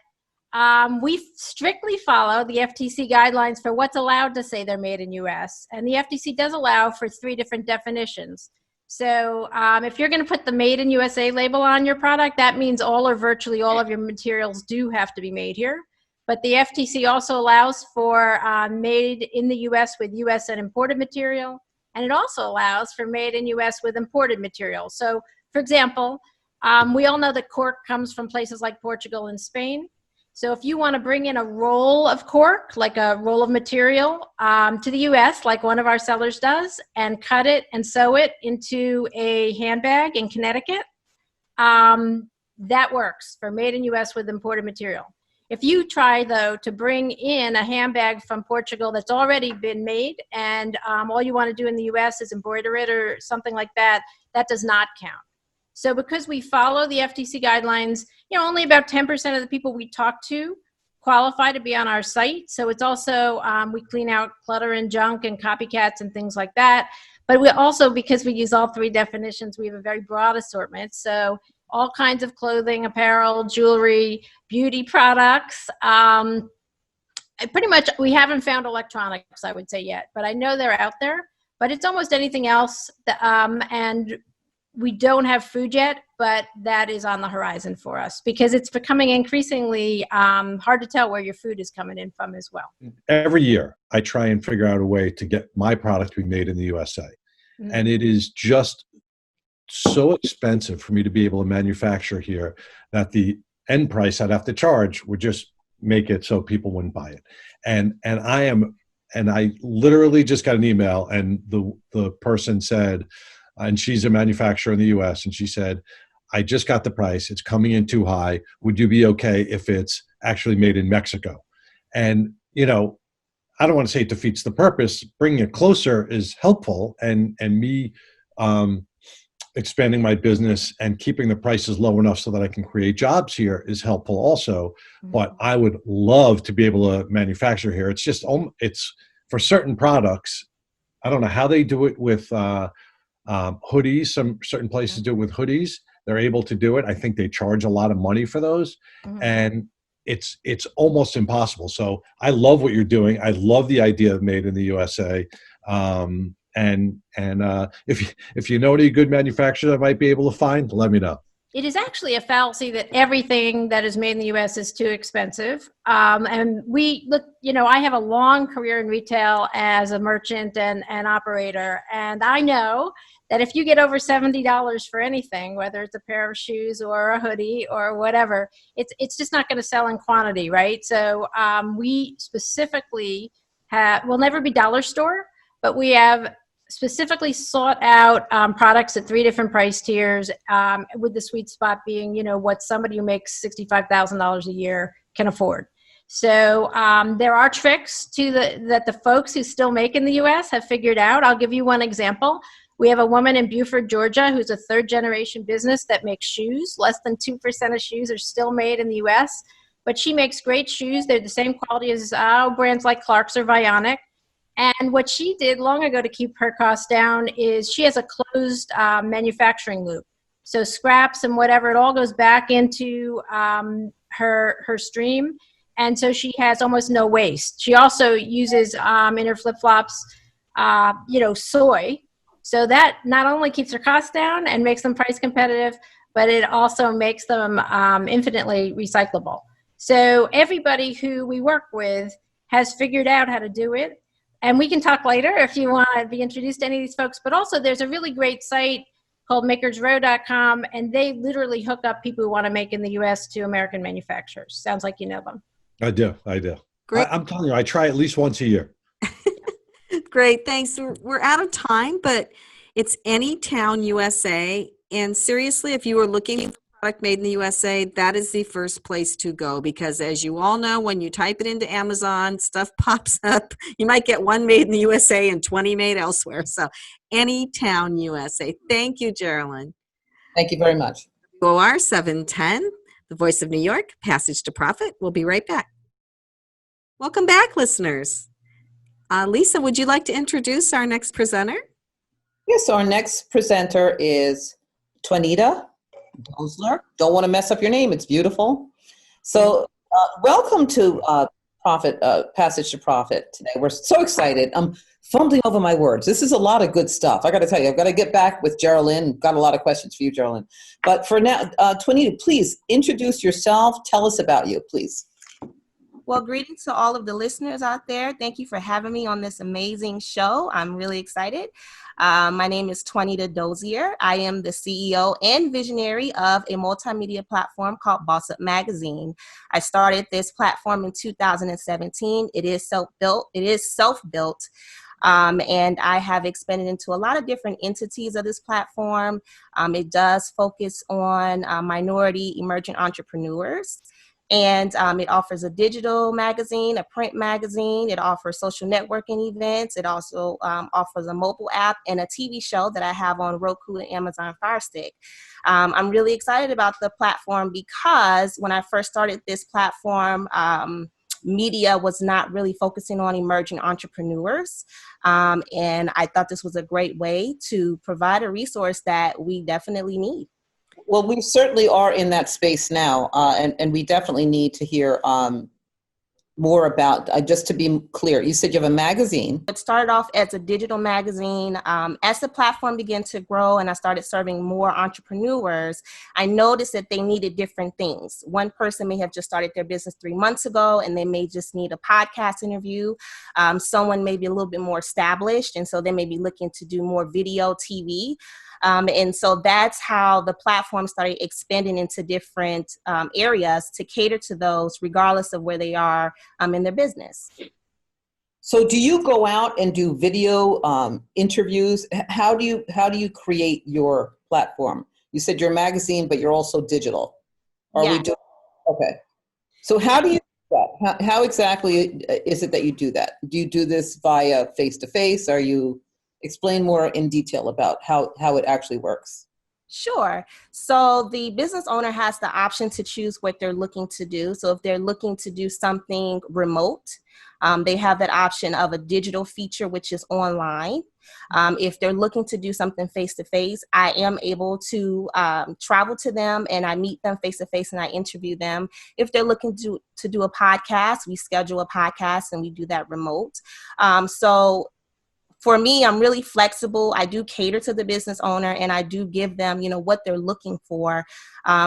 [SPEAKER 4] we strictly follow the FTC guidelines for what's allowed to say they're made in U.S. And the FTC does allow for 3 different definitions. So if you're going to put the Made in USA label on your product, that means all or virtually all of your materials do have to be made here. But the FTC also allows for made in the US with US and imported material. And it also allows for made in US with imported material. So for example, we all know that cork comes from places like Portugal and Spain. So if you want to bring in a roll of cork, like a roll of material, to the US, like one of our sellers does, and cut it and sew it into a handbag in Connecticut, that works for made in US with imported material. If you try, though, to bring in a handbag from Portugal that's already been made and all you want to do in the US is embroider it or something like that, that does not count. So because we follow the FTC guidelines, only about 10% of the people we talk to qualify to be on our site. So it's also, we clean out clutter and junk and copycats and things like that. But we also, because we use all three definitions, we have a very broad assortment. So all kinds of clothing, apparel, jewelry, beauty products. Pretty much, we haven't found electronics, I would say, yet, but I know they're out there. But it's almost anything else. And we don't have food yet, but that is on the horizon for us because it's becoming increasingly hard to tell where your food is coming in from as well.
[SPEAKER 3] Every year, I try and figure out a way to get my product to be made in the USA. Mm-hmm. And it is just so expensive for me to be able to manufacture here that the end price I'd have to charge would just make it so people wouldn't buy it. And I literally just got an email, and the person said, and she's a manufacturer in the US, and she said, I just got the price. It's coming in too high. Would you be okay if it's actually made in Mexico? And, I don't want to say it defeats the purpose. Bringing it closer is helpful, and me expanding my business and keeping the prices low enough so that I can create jobs here is helpful also. Mm-hmm. But I would love to be able to manufacture here. It's just, it's for certain products. I don't know how they do it with hoodies. Some certain places do it with hoodies. They're able to do it. I think they charge a lot of money for those. Mm-hmm. And it's almost impossible. So I love what you're doing. I love the idea of made in the USA. And if you know any good manufacturer I might be able to find, let me know.
[SPEAKER 4] It is actually a fallacy that everything that is made in the U.S. is too expensive. And we look, I have a long career in retail as a merchant and operator. And I know that if you get over $70 for anything, whether it's a pair of shoes or a hoodie or whatever, it's just not going to sell in quantity, right? So we specifically will never be dollar store, but we have specifically sought out products at 3 different price tiers, with the sweet spot being, what somebody who makes $65,000 a year can afford. So there are tricks that the folks who still make in the U.S. have figured out. I'll give you one example. We have a woman in Beaufort, Georgia, who's a third-generation business that makes shoes. Less than 2% of shoes are still made in the U.S., but she makes great shoes. They're the same quality as brands like Clark's or Vionic. And what she did long ago to keep her costs down is she has a closed manufacturing loop. So scraps and whatever, it all goes back into her stream. And so she has almost no waste. She also uses in her flip-flops, soy. So that not only keeps her costs down and makes them price competitive, but it also makes them infinitely recyclable. So everybody who we work with has figured out how to do it. And we can talk later if you want to be introduced to any of these folks. But also there's a really great site called makersrow.com, and they literally hook up people who want to make in the U.S. to American manufacturers. Sounds like you know them.
[SPEAKER 3] I do. Great. I'm telling you, I try at least once a year.
[SPEAKER 1] Great, thanks. We're out of time, but it's Anytown USA. And seriously, if you were looking for a product made in the USA, that is the first place to go, because as you all know, when you type it into Amazon, stuff pops up. You might get one made in the USA and 20 made elsewhere. So Anytown USA. Thank you, Geraldine.
[SPEAKER 2] Thank you very much.
[SPEAKER 1] WOR 710, the voice of New York, Passage to Profit. We'll be right back. Welcome back, listeners. Lisa, would you like to introduce our next presenter?
[SPEAKER 2] Yes, so our next presenter is Twanita. Dozier. Don't want to mess up your name. It's beautiful. So welcome to Passage to Profit today. We're so excited. I'm fumbling over my words. This is a lot of good stuff. I got to tell you, I've got to get back with Geraldine. Got a lot of questions for you, Geraldine. But for now, Twanita, please introduce yourself. Tell us about you, please.
[SPEAKER 6] Well, greetings to all of the listeners out there. Thank you for having me on this amazing show. I'm really excited. My name is Twanita Dozier. I am the CEO and visionary of a multimedia platform called Boss Up Magazine. I started this platform in 2017. It is self-built. And I have expanded into a lot of different entities of this platform. It does focus on minority emerging entrepreneurs. And it offers a digital magazine, a print magazine. It offers social networking events. It also offers a mobile app and a TV show that I have on Roku and Amazon Fire Stick. I'm really excited about the platform because when I first started this platform, media was not really focusing on emerging entrepreneurs. And I thought this was a great way to provide a resource that we definitely need.
[SPEAKER 2] Well, we certainly are in that space now, and we definitely need to hear more about, just to be clear, you said you have a magazine.
[SPEAKER 6] It started off as a digital magazine. As the platform began to grow and I started serving more entrepreneurs, I noticed that they needed different things. One person may have just started their business 3 months ago and they may just need a podcast interview. Someone may be a little bit more established, and so they may be looking to do more video, TV. And so that's how the platform started expanding into different areas to cater to those regardless of where they are in their business.
[SPEAKER 2] So do you go out and do video interviews? How do you create your platform? You said you're a magazine, but you're also digital. Okay. So how do you do that? How exactly is it that you do that? Do you do this via face-to-face? Explain more in detail about how it actually works.
[SPEAKER 6] Sure. So the business owner has the option to choose what they're looking to do. So if they're looking to do something remote, they have that option of a digital feature, which is online. If they're looking to do something face-to-face, I am able to travel to them and I meet them face-to-face and I interview them. If they're looking to do a podcast, we schedule a podcast and we do that remote. So for me, I'm really flexible. I do cater to the business owner and I do give them, what they're looking for.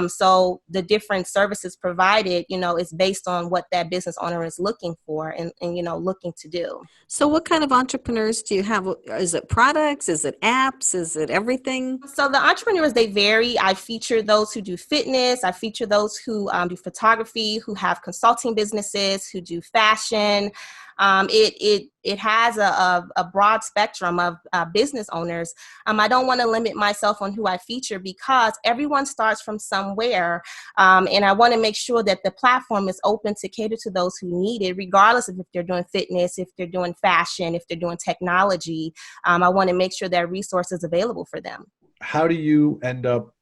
[SPEAKER 6] So the different services provided, is based on what that business owner is looking for and looking to do.
[SPEAKER 1] So what kind of entrepreneurs do you have? Is it products? Is it apps? Is it everything?
[SPEAKER 6] So the entrepreneurs, they vary. I feature those who do fitness. I feature those who do photography, who have consulting businesses, who do fashion. It has a broad spectrum of business owners. I don't want to limit myself on who I feature because everyone starts from somewhere. And I want to make sure that the platform is open to cater to those who need it, regardless of if they're doing fitness, if they're doing fashion, if they're doing technology. I want to make sure that resource is available for them.
[SPEAKER 3] How do you end up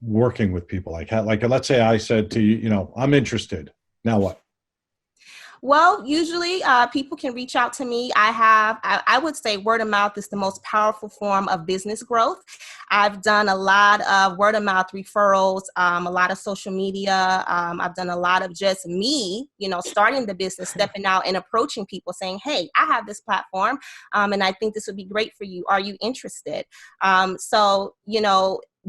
[SPEAKER 3] working with people? Like let's say I said to you, I'm interested. Now what?
[SPEAKER 6] Well, usually people can reach out to me. I would say word of mouth is the most powerful form of business growth. I've done a lot of word of mouth referrals, a lot of social media. I've done a lot of just me, starting the business, stepping out and approaching people saying, hey, I have this platform and I think this would be great for you. Are you interested? So,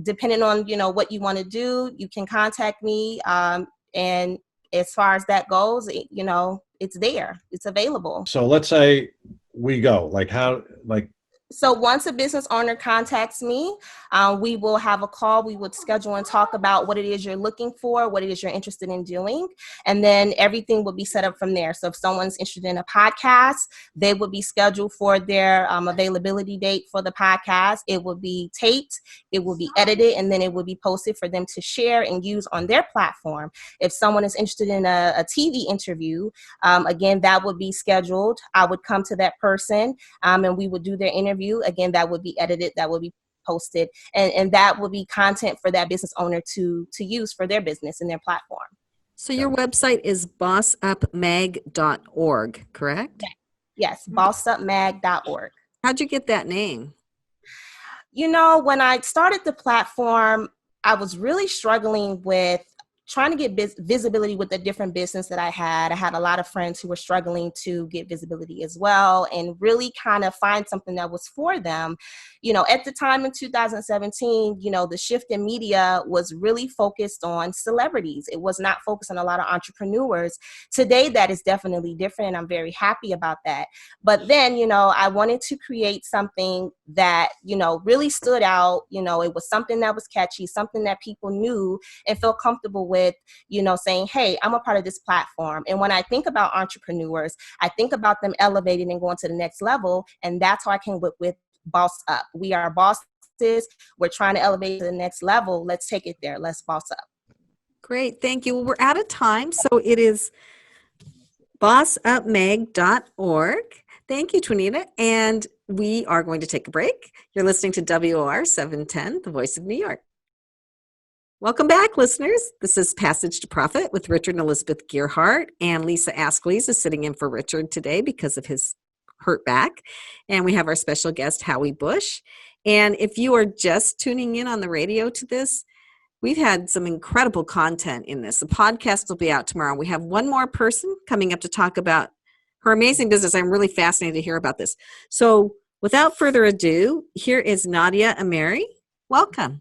[SPEAKER 6] depending on, what you want to do, you can contact me. And as far as that goes, it's there, it's available.
[SPEAKER 3] So let's say we go,
[SPEAKER 6] So once a business owner contacts me, we will have a call. We would schedule and talk about what it is you're looking for, what it is you're interested in doing, and then everything will be set up from there. So if someone's interested in a podcast, they would be scheduled for their availability date for the podcast. It will be taped, it will be edited, and then it will be posted for them to share and use on their platform. If someone is interested in a TV interview, again, that would be scheduled. I would come to that person and we would do their interview. Again, that would be edited, that would be posted, and that will be content for that business owner to use for their business and their platform.
[SPEAKER 1] So your website is bossupmag.org, correct?
[SPEAKER 6] Yes, bossupmag.org.
[SPEAKER 1] How'd you get that name?
[SPEAKER 6] When I started the platform, I was really struggling with trying to get visibility with the different business that I had. I had a lot of friends who were struggling to get visibility as well and really kind of find something that was for them. At the time in 2017, the shift in media was really focused on celebrities. It was not focused on a lot of entrepreneurs. Today, that is definitely different, and I'm very happy about that. But then, I wanted to create something that, really stood out. It was something that was catchy, something that people knew and felt comfortable with, saying, hey, I'm a part of this platform. And when I think about entrepreneurs, I think about them elevating and going to the next level. And that's how I came with Boss Up. We are bosses. We're trying to elevate to the next level. Let's take it there. Let's boss up.
[SPEAKER 1] Great. Thank you. Well, we're out of time. So it is bossupmeg.org. Thank you, Twanita. And we are going to take a break. You're listening to WOR 710, the voice of New York. Welcome back, listeners. This is Passage to Profit with Richard and Elizabeth Gearhart. And Lisa ASCOLESE is sitting in for Richard today because of his hurt back. And we have our special guest, Howie Busch. And if you are just tuning in on the radio to this, we've had some incredible content in this. The podcast will be out tomorrow. We have one more person coming up to talk about her amazing business. I'm really fascinated to hear about this. So without further ado, here is Nadia Ameri. Welcome.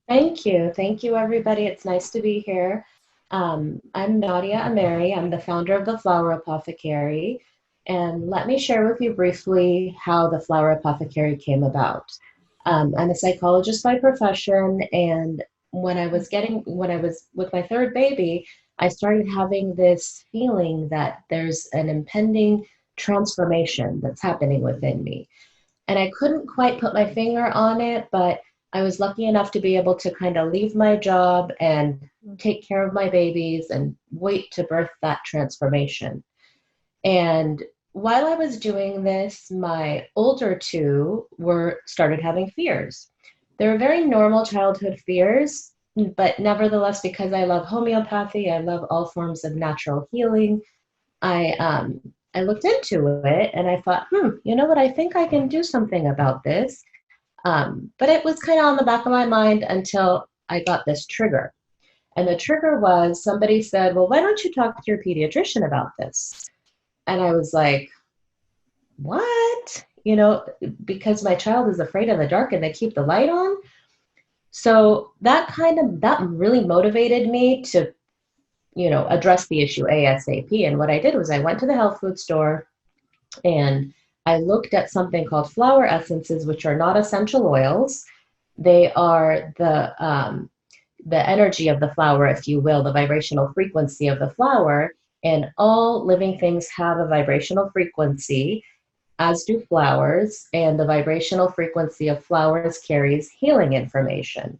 [SPEAKER 5] Thank you. Thank you, everybody. It's nice to be here. I'm Nadia Ameri. I'm the founder of the Flower Apothecary. And let me share with you briefly how the Flower Apothecary came about. I'm a psychologist by profession, and when I was with my third baby, I started having this feeling that there's an impending transformation that's happening within me. And I couldn't quite put my finger on it, but I was lucky enough to be able to kind of leave my job and take care of my babies and wait to birth that transformation. And while I was doing this, my older two started having fears. They were very normal childhood fears, but nevertheless, because I love homeopathy, I love all forms of natural healing, I looked into it and I thought, you know what, I think I can do something about this. But it was kind of on the back of my mind until I got this trigger. And the trigger was somebody said, well, why don't you talk to your pediatrician about this? And I was like, what? Because my child is afraid of the dark and they keep the light on. So that really motivated me to, address the issue ASAP. And what I did was I went to the health food store and I looked at something called flower essences, which are not essential oils. They are the energy of the flower, if you will, the vibrational frequency of the flower. And all living things have a vibrational frequency, as do flowers, and the vibrational frequency of flowers carries healing information.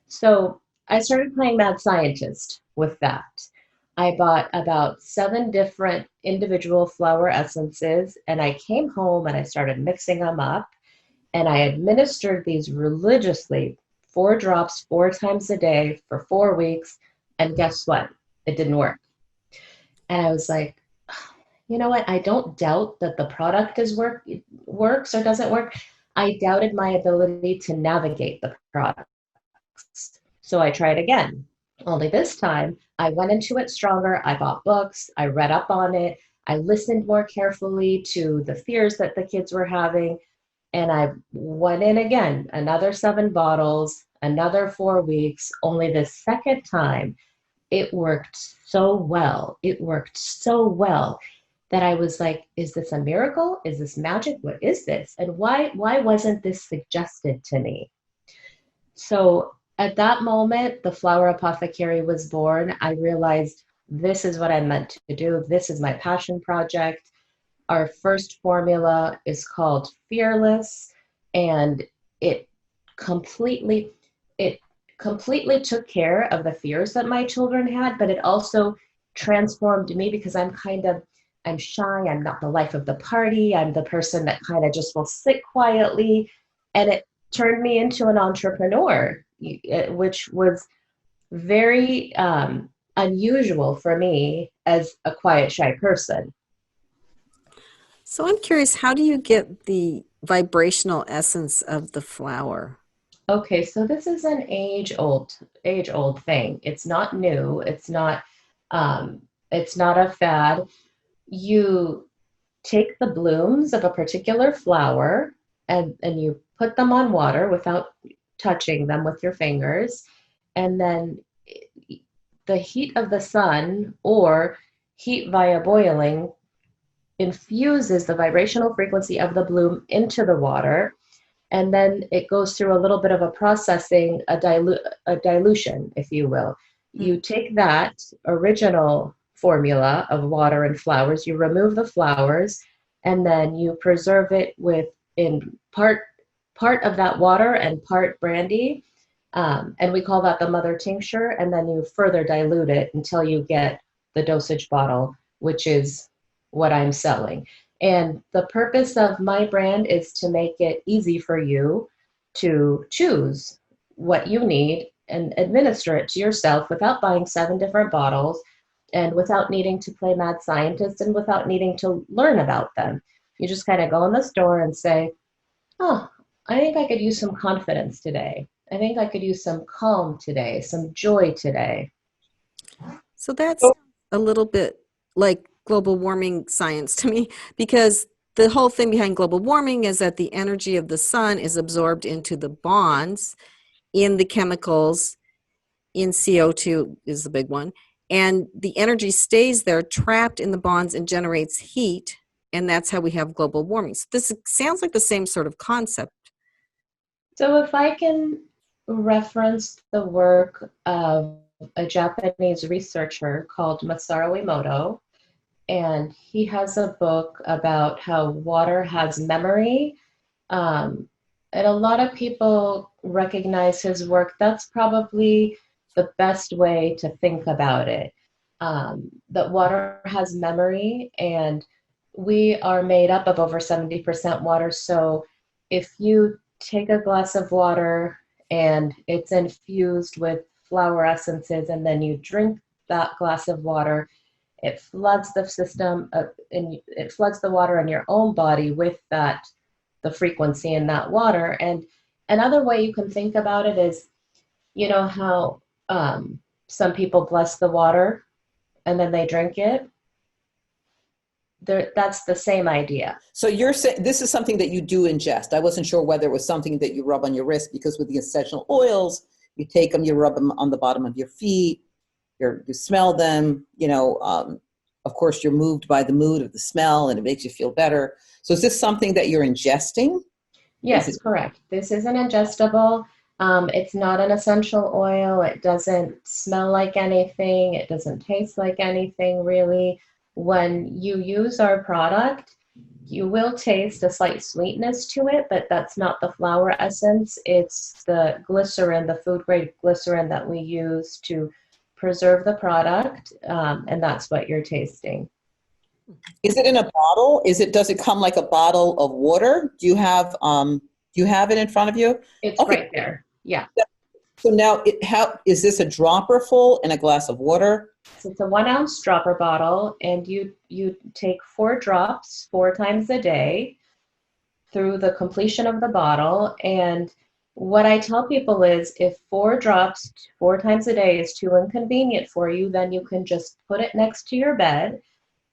[SPEAKER 5] So I started playing mad scientist with that. I bought about 7 different individual flower essences, and I came home and I started mixing them up, and I administered these religiously, 4 drops 4 times a day for 4 weeks, and guess what? It didn't work. And I was like, you know what? I don't doubt that the product works or doesn't work. I doubted my ability to navigate the products. So I tried again. Only this time, I went into it stronger. I bought books. I read up on it. I listened more carefully to the fears that the kids were having. And I went in again, another 7 bottles, another 4 weeks. Only the second time, it worked so well. It worked so well that I was like, is this a miracle? Is this magic? What is this? And why wasn't this suggested to me? So at that moment, the Flower Apothecary was born. I realized this is what I'm meant to do. This is my passion project. Our first formula is called Fearless, and it completely took care of the fears that my children had, but it also transformed me because I'm shy. I'm not the life of the party. I'm the person that kind of just will sit quietly. And it turned me into an entrepreneur, which was very unusual for me as a quiet, shy person.
[SPEAKER 1] So I'm curious, how do you get the vibrational essence of the flower?
[SPEAKER 5] Okay, so this is an age-old thing. It's not new. It's not a fad. You take the blooms of a particular flower and you put them on water without touching them with your fingers. And then the heat of the sun or heat via boiling infuses the vibrational frequency of the bloom into the water. And then it goes through a little bit of a processing, a dilution, if you will. You take that original formula of water and flowers, you remove the flowers, and then you preserve it with in part of that water and part brandy. And we call that the mother tincture. And then you further dilute it until you get the dosage bottle, which is what I'm selling. And the purpose of my brand is to make it easy for you to choose what you need and administer it to yourself without buying 7 different bottles and without needing to play mad scientist and without needing to learn about them. You just kind of go in the store and say, oh, I think I could use some confidence today. I think I could use some calm today, some joy today.
[SPEAKER 1] So that's a little bit like global warming science to me, because the whole thing behind global warming is that the energy of the sun is absorbed into the bonds in the chemicals, in CO2 is the big one, and the energy stays there trapped in the bonds and generates heat, and that's how we have global warming. So this sounds like the same sort of concept.
[SPEAKER 5] So if I can reference the work of a Japanese researcher called Masaru Emoto, and he has a book about how water has memory. And a lot of people recognize his work. That's probably the best way to think about it. That water has memory, and we are made up of over 70% water. So if you take a glass of water and it's infused with flower essences, and then you drink that glass of water, it floods the system and it floods the water in your own body with that, the frequency in that water. And another way you can think about it is, you know how some people bless the water and then they drink it. That's the same idea.
[SPEAKER 2] So you're saying this is something that you do ingest. I wasn't sure whether it was something that you rub on your wrist, because with the essential oils, you take them, you rub them on the bottom of your feet, you smell them, of course you're moved by the mood of the smell and it makes you feel better. So is this something that you're ingesting?
[SPEAKER 5] Yes, correct. This is an ingestible. It's not an essential oil. It doesn't smell like anything. It doesn't taste like anything really. When you use our product, you will taste a slight sweetness to it, but that's not the flower essence. It's the glycerin, the food grade glycerin that we use to preserve the product, and that's what you're tasting.
[SPEAKER 2] Is it in a bottle? Does it come like a bottle of water? Do you have it in front of you?
[SPEAKER 5] It's okay. Right there. Yeah.
[SPEAKER 2] So now, is this a dropper full in a glass of water?
[SPEAKER 5] It's a 1 ounce dropper bottle, and you take 4 drops 4 times a day through the completion of the bottle. And what I tell people is, if 4 drops 4 times a day is too inconvenient for you, then you can just put it next to your bed,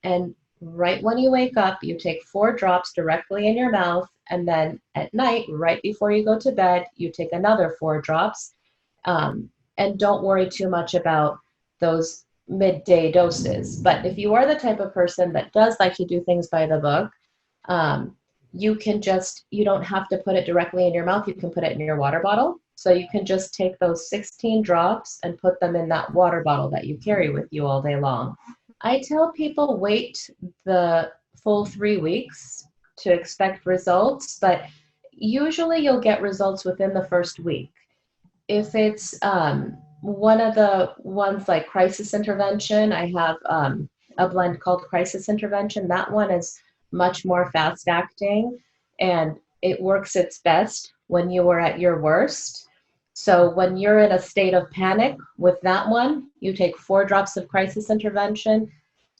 [SPEAKER 5] and right when you wake up, you take 4 drops directly in your mouth, and then at night, right before you go to bed, you take another 4 drops. And don't worry too much about those midday doses. But if you are the type of person that does like to do things by the book, you don't have to put it directly in your mouth. You can put it in your water bottle. So you can just take those 16 drops and put them in that water bottle that you carry with you all day long. I tell people wait the full 3 weeks to expect results, but usually you'll get results within the first week. If it's one of the ones like crisis intervention, I have a blend called crisis intervention. That one is much more fast acting, and it works its best when you are at your worst. So when you're in a state of panic with that one, you take 4 drops of crisis intervention.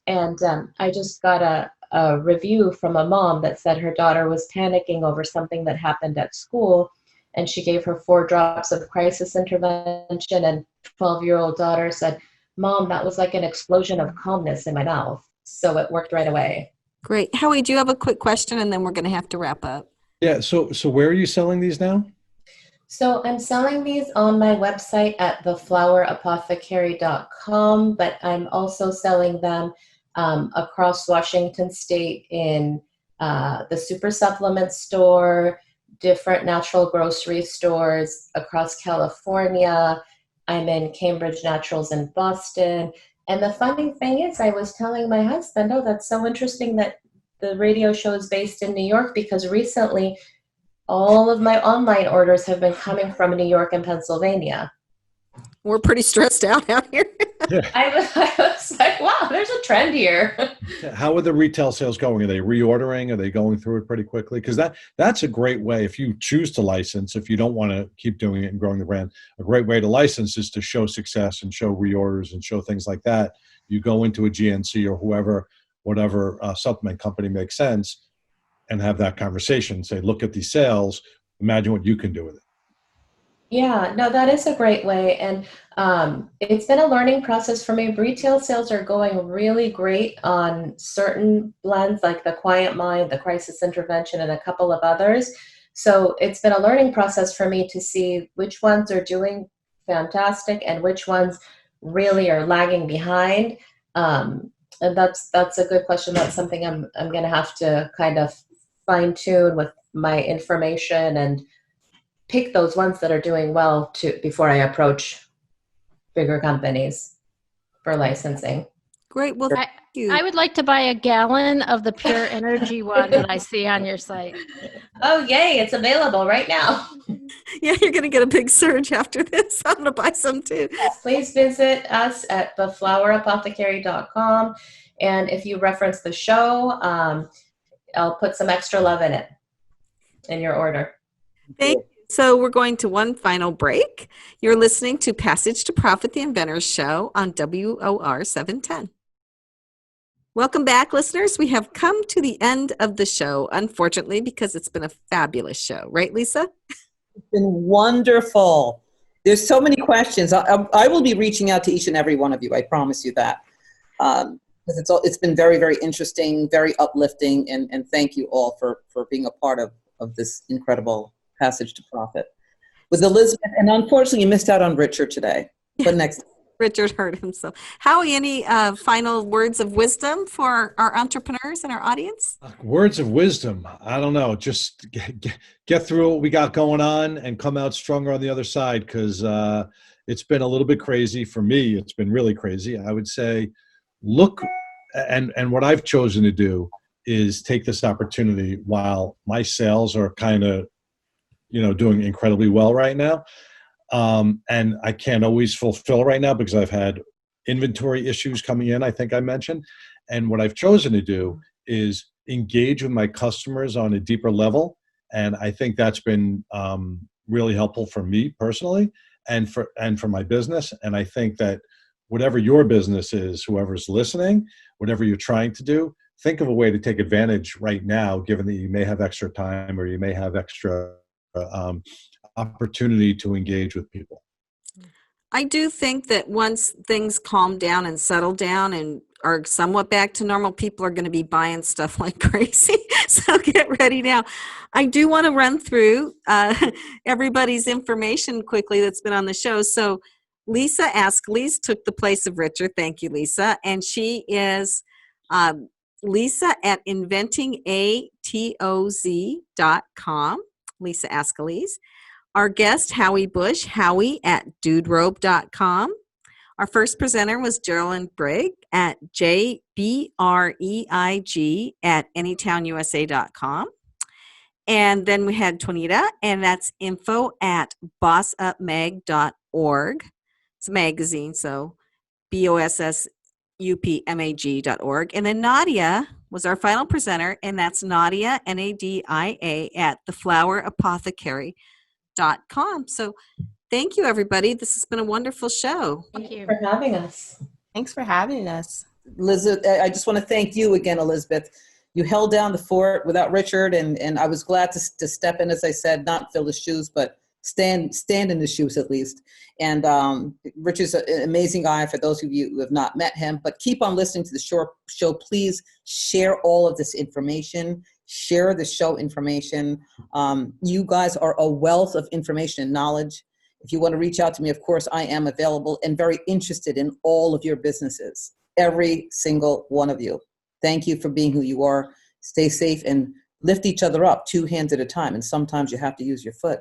[SPEAKER 5] And I just got a review from a mom that said her daughter was panicking over something that happened at school, and she gave her 4 drops of crisis intervention, and 12-year-old daughter said, "Mom, that was like an explosion of calmness in my mouth." So it worked right away.
[SPEAKER 1] Great. Howie, do you have a quick question, and then we're going to have to wrap up?
[SPEAKER 3] Yeah. So where are you selling these now?
[SPEAKER 5] So I'm selling these on my website at theflowerapothecary.com, but I'm also selling them across Washington State in the Super Supplement store, different natural grocery stores across California. I'm in Cambridge Naturals in Boston. And the funny thing is, I was telling my husband, oh, that's so interesting that the radio show is based in New York, because recently all of my online orders have been coming from New York and Pennsylvania.
[SPEAKER 1] We're pretty stressed out here.
[SPEAKER 5] I was like, wow, there's a trend here.
[SPEAKER 3] How are the retail sales going? Are they reordering? Are they going through it pretty quickly? Because that's a great way, if you choose to license, if you don't want to keep doing it and growing the brand, a great way to license is to show success and show reorders and show things like that. You go into a GNC or whatever supplement company makes sense, and have that conversation. Say, look at these sales. Imagine what you can do with it.
[SPEAKER 5] Yeah, no, that is a great way. And it's been a learning process for me. Retail sales are going really great on certain blends like the Quiet Mind, the Crisis Intervention, and a couple of others. So it's been a learning process for me to see which ones are doing fantastic and which ones really are lagging behind. And that's a good question. That's something I'm going to have to kind of fine tune with my information and pick those ones that are doing well before I approach bigger companies for licensing.
[SPEAKER 1] Great. Well, thank you.
[SPEAKER 4] I would like to buy a gallon of the Pure Energy one that I see on your site.
[SPEAKER 5] Oh, yay. It's available right now.
[SPEAKER 1] Yeah, you're going to get a big surge after this. I'm going to buy some too.
[SPEAKER 5] Yes, please visit us at theflowerapothecary.com. And if you reference the show, I'll put some extra love in it, in your order.
[SPEAKER 1] Thank you. So we're going to one final break. You're listening to Passage to Profit, the Inventors Show on WOR 710. Welcome back, listeners. We have come to the end of the show, unfortunately, because it's been a fabulous show. Right, Lisa?
[SPEAKER 2] It's been wonderful. There's so many questions. I will be reaching out to each and every one of you. I promise you that. Because it's been very, very interesting, very uplifting, and thank you all for being a part of this incredible Passage to Profit with Elizabeth. And unfortunately, you missed out on Richard today. But next time.
[SPEAKER 1] Richard hurt himself. Howie, any final words of wisdom for our entrepreneurs and our audience?
[SPEAKER 3] Words of wisdom. I don't know. Just get through what we got going on and come out stronger on the other side, because it's been a little bit crazy for me. It's been really crazy. I would say look, and what I've chosen to do is take this opportunity while my sales are kind of doing incredibly well right now. And I can't always fulfill right now because I've had inventory issues coming in, I think I mentioned. And what I've chosen to do is engage with my customers on a deeper level. And I think that's been really helpful for me personally and for my business. And I think that whatever your business is, whoever's listening, whatever you're trying to do, think of a way to take advantage right now, given that you may have extra time or you may have extra opportunity to engage with people.
[SPEAKER 1] I do think that once things calm down and settle down and are somewhat back to normal, people are going to be buying stuff like crazy. So get ready now. I do want to run through everybody's information quickly that's been on the show. So Lisa ASCOLESE took the place of Richard. Thank you, Lisa. And she is Lisa at inventingatoz.com. Lisa ASCOLESE. Our guest, Howie Busch, Howie at duderobe.com. Our first presenter was Geraldine Brigg at JBREIG at anytownusa.com. And then we had Twanita, and that's info at bossupmag.org. It's a magazine, so bossupmag.org. And then Nadia was our final presenter, and that's Nadia, Nadia, at theflowerapothecary.com. So thank you, everybody. This has been a wonderful show.
[SPEAKER 4] Thank you
[SPEAKER 5] for having us.
[SPEAKER 6] Thanks for having us.
[SPEAKER 2] Elizabeth, I just want to thank you again, Elizabeth. You held down the fort without Richard, and I was glad to step in, as I said, not fill his shoes, but stand in his shoes at least. And Richard's an amazing guy for those of you who have not met him, but keep on listening to the show. Please share all of this information. Share the show information. You guys are a wealth of information and knowledge. If you want to reach out to me, of course, I am available and very interested in all of your businesses, every single one of you. Thank you for being who you are. Stay safe and lift each other up 2 hands at a time. And sometimes you have to use your foot.